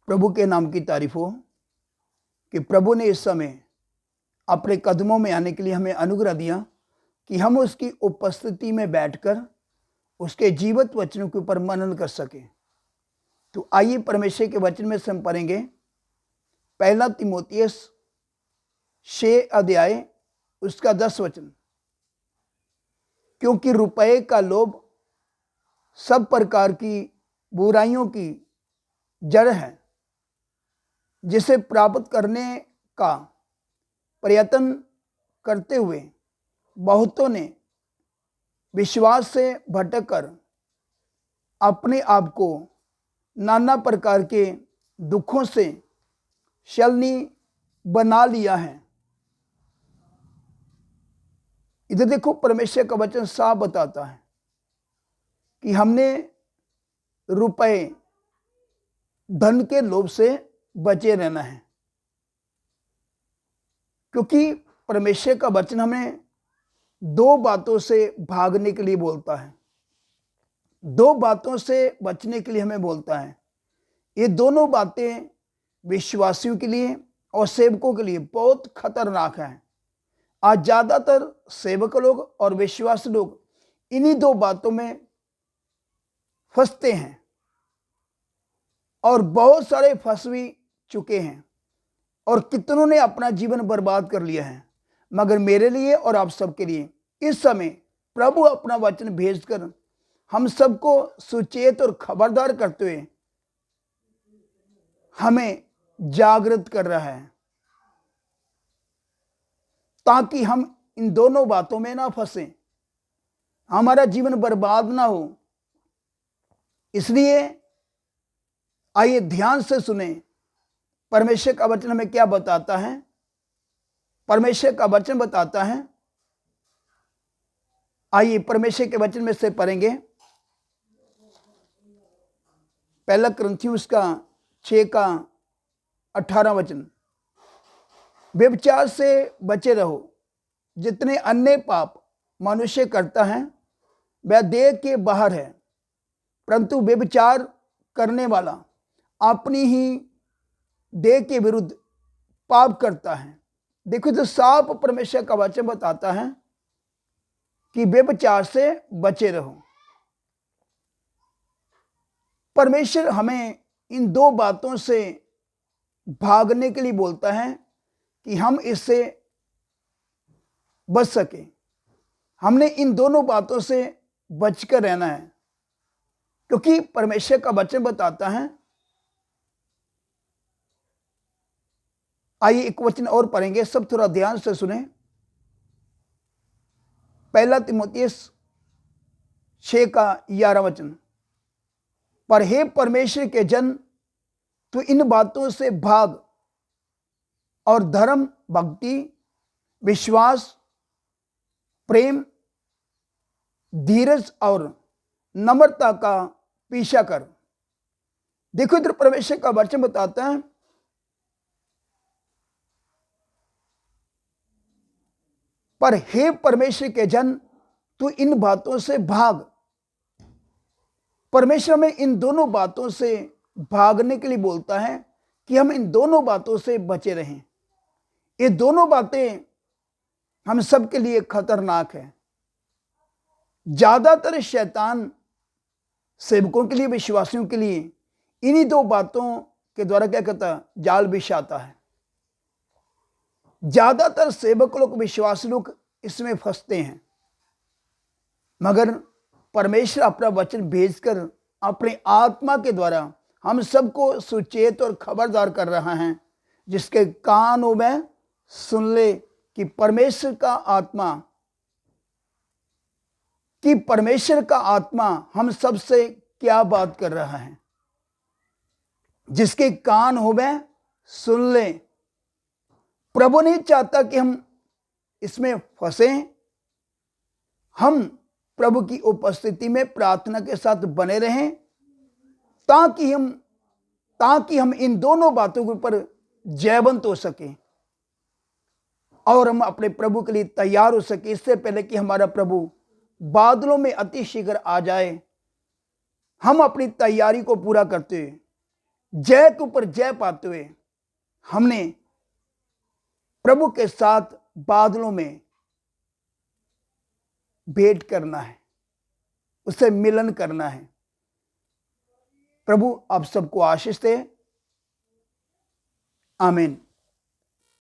प्रभु के नाम की तारीफ हो कि प्रभु ने इस समय अपने कदमों में आने के लिए हमें अनुग्रह दिया कि हम उसकी उपस्थिति में बैठकर उसके जीवित वचनों के ऊपर मनन कर सके। तो आइए परमेश्वर के वचन में से हम पढ़ेंगे पहला तीमुथियुस 6 अध्याय उसका 10 वचन। क्योंकि रुपए का लोभ सब प्रकार की बुराइयों की जड़ है, जिसे प्राप्त करने का प्रयत्न करते हुए बहुतों ने विश्वास से भटककर अपने आप को नाना प्रकार के दुखों से शलनी बना लिया है। इधर देखो, परमेश्वर का वचन साफ बताता है कि हमने रुपए धन के लोभ से बचे रहना है, क्योंकि परमेश्वर का वचन हमें दो बातों से भागने के लिए बोलता है, दो बातों से बचने के लिए हमें बोलता है। ये दोनों बातें विश्वासियों के लिए और सेवकों के लिए बहुत खतरनाक हैं। आज ज़्यादातर सेवक लोग और विश्वासी लोग इन्हीं दो बातों में फंसते हैं और बहुत सारे फंस भी चुके हैं और कितनों ने अपना जीवन बर्बाद कर लिया है। मगर मेरे लिए और आप सबके लिए इस समय प्रभु अपना वचन भेजकर हम सबको सुचेत और खबरदार करते हुए हमें जागृत कर रहा है, ताकि हम इन दोनों बातों में ना फंसे, हमारा जीवन बर्बाद ना हो। इसलिए आइए ध्यान से सुने परमेश्वर का वचन हमें क्या बताता है। परमेश्वर का वचन बताता है, आइए परमेश्वर के वचन में से पढ़ेंगे पहला कुरिन्थियुस का 6 का 18 वचन। व्यभिचार से बचे रहो। जितने अन्य पाप मनुष्य करता है वह देह के बाहर है, परंतु व्यभिचार करने वाला अपनी ही देह के विरुद्ध पाप करता है। देखो, जो साफ परमेश्वर का वचन बताता है कि व्यभिचार से बचे रहो। परमेश्वर हमें इन दो बातों से भागने के लिए बोलता है कि हम इससे बच सके। हमने इन दोनों बातों से बचकर रहना है, क्योंकि परमेश्वर का वचन बताता है। आइए एक वचन और पढ़ेंगे, सब थोड़ा ध्यान से सुने। पहला तीमुथियुस 6 का 11 वचन। पर हे परमेश्वर के जन, तू इन बातों से भाग और धर्म, भक्ति, विश्वास, प्रेम, धीरज और नम्रता का पीछा कर। देखो, इधर परमेश्वर का वचन बताता है पर हे परमेश्वर के जन, तू इन बातों से भाग। परमेश्वर में इन दोनों बातों से भागने के लिए बोलता है कि हम इन दोनों बातों से बचे रहें। ये दोनों बातें हम सबके लिए खतरनाक है। ज्यादातर शैतान सेवकों के लिए, विश्वासियों के लिए इन्हीं दो बातों के द्वारा क्या कहता है, जाल बिछाता है। ज्यादातर सेवक लोग, विश्वासी लोग इसमें फंसते हैं, मगर परमेश्वर अपना वचन भेजकर अपने आत्मा के द्वारा हम सबको सुचेत और खबरदार कर रहा है। जिसके कान हो वह सुन ले कि परमेश्वर का आत्मा हम सबसे क्या बात कर रहा है। जिसके कान हो वह सुन ले। प्रभु नहीं चाहता कि हम इसमें फंसे। हम प्रभु की उपस्थिति में प्रार्थना के साथ बने रहें, ताकि हम इन दोनों बातों के ऊपर जयवंत हो सके और हम अपने प्रभु के लिए तैयार हो सके, इससे पहले कि हमारा प्रभु बादलों में अति शीघ्र आ जाए। हम अपनी तैयारी को पूरा करते हुए जय के ऊपर जय पाते हुए हमने प्रभु के साथ बादलों में भेंट करना है, उससे मिलन करना है। प्रभु आप सबको आशीष दे। आमीन।